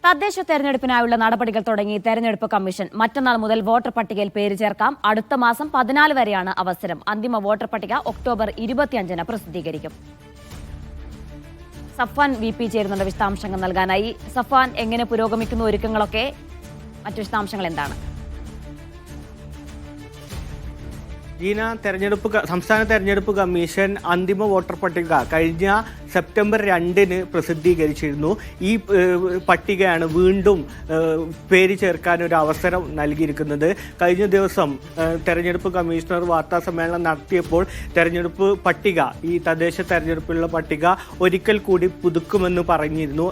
തദ്ദേശ തെരഞ്ഞെടുപ്പിനായുള്ള നടപടികൾ തുടങ്ങി തെരഞ്ഞെടുപ്പ് കമ്മീഷൻ മറ്റന്നാൾ മുതൽ വോട്ടർ പട്ടികയിൽ പേര് ചേർക്കാം. അടുത്ത മാസം 14 വരെയാണ് അവസരം. അന്തിമ വോട്ടർ പട്ടിക ഒക്ടോബർ 25-ന് പ്രസിദ്ധീകരിക്കും. സഫ്വാൻ VP ചേരുന്നുണ്ട് വിശദാംശങ്ങൾ നൽകാനായി. സഫ്വാൻ, എങ്ങനെ പുരോഗമിക്കുന്ന ഒരുക്കങ്ങളൊക്കെ, മറ്റു വിശദാംശങ്ങൾ എന്താണ്? ജീന, സംസ്ഥാന തെരഞ്ഞെടുപ്പ് കമ്മീഷൻ അന്തിമ വോട്ടർ പട്ടിക കഴിഞ്ഞ സെപ്റ്റംബർ 2-ന് പ്രസിദ്ധീകരിച്ചിരുന്നു. ഈ പട്ടികയാണ് വീണ്ടും പേര് ചേർക്കാൻ ഒരു അവസരം നൽകിയിരിക്കുന്നത്. കഴിഞ്ഞ ദിവസം തെരഞ്ഞെടുപ്പ് കമ്മീഷണർ വാർത്താ സമ്മേളനം നടത്തിയപ്പോൾ തെരഞ്ഞെടുപ്പ് പട്ടിക, ഈ തദ്ദേശ തെരഞ്ഞെടുപ്പിലുള്ള പട്ടിക ഒരിക്കൽ കൂടി പുതുക്കുമെന്ന് പറഞ്ഞിരുന്നു.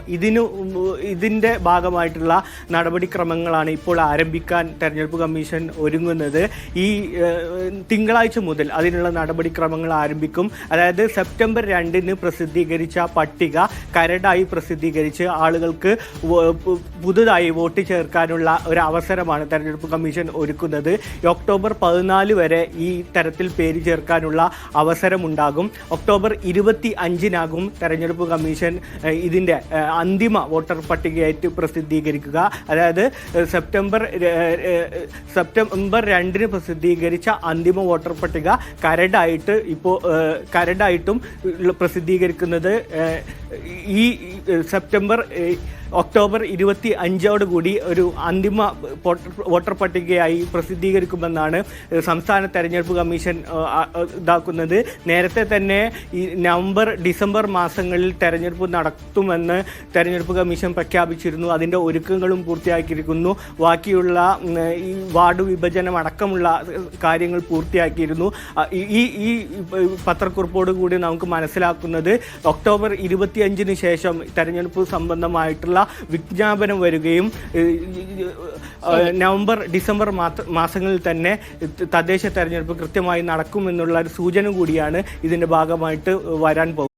ഇതിന്റെ ഭാഗമായിട്ടുള്ള നടപടിക്രമങ്ങളാണ് ഇപ്പോൾ ആരംഭിക്കാൻ തെരഞ്ഞെടുപ്പ് കമ്മീഷൻ ഒരുങ്ങുന്നത്. ഈ തിങ്കളാഴ്ച മുതൽ അതിനുള്ള നടപടിക്രമങ്ങൾ ആരംഭിക്കും. അതായത് സെപ്റ്റംബർ 2-ന് പ്രസിദ്ധീകരിച്ച പട്ടിക കരടായി പ്രസിദ്ധീകരിച്ച് ആളുകൾക്ക് പുതുതായി വോട്ട് ചേർക്കാനുള്ള ഒരു അവസരമാണ് തെരഞ്ഞെടുപ്പ് കമ്മീഷൻ ഒരുക്കുന്നത്. ഒക്ടോബർ 14 വരെ ഈ തരത്തിൽ പേര് ചേർക്കാനുള്ള അവസരമുണ്ടാകും. ഒക്ടോബർ 25-നാകും തെരഞ്ഞെടുപ്പ് കമ്മീഷൻ ഇതിൻ്റെ അന്തിമ വോട്ടർ പട്ടികയായിട്ട് പ്രസിദ്ധീകരിക്കുക. അതായത് സെപ്റ്റംബർ 2-ന് പ്രസിദ്ധീകരിച്ച അന്തിമ വോട്ടർ പട്ടിക കരടായിട്ടും പ്രസിദ്ധീകരിക്കുന്നത് ഈ ഒക്ടോബർ 25-ഓടുകൂടി ഒരു അന്തിമ വോട്ടർ പട്ടികയായി പ്രസിദ്ധീകരിക്കുമെന്നാണ് സംസ്ഥാന തെരഞ്ഞെടുപ്പ് കമ്മീഷൻ ഇതാക്കുന്നത്. നേരത്തെ തന്നെ ഈ നവംബർ ഡിസംബർ മാസങ്ങളിൽ തെരഞ്ഞെടുപ്പ് നടത്തുമെന്ന് തെരഞ്ഞെടുപ്പ് കമ്മീഷൻ പ്രഖ്യാപിച്ചിരുന്നു. അതിൻ്റെ ഒരുക്കങ്ങളും പൂർത്തിയാക്കിയിരിക്കുന്നു. ബാക്കിയുള്ള ഈ വാർഡ് വിഭജനം അടക്കമുള്ള കാര്യങ്ങൾ പൂർത്തിയാക്കിയിരുന്നു. ഈ പത്രക്കുറിപ്പോട് കൂടി നമുക്ക് മനസ്സിലാക്കുന്നത് ഒക്ടോബർ 25-ന് ശേഷം തെരഞ്ഞെടുപ്പ് സംബന്ധമായിട്ടുള്ള വിജ്ഞാപനം വരികയും നവംബർ ഡിസംബർ മാസങ്ങളിൽ തന്നെ തദ്ദേശ തെരഞ്ഞെടുപ്പ് കൃത്യമായി നടക്കുമെന്നുള്ള ഒരു സൂചന കൂടിയാണ് ഇതിൻ്റെ ഭാഗമായിട്ട് വരാൻ പോകുന്നത്.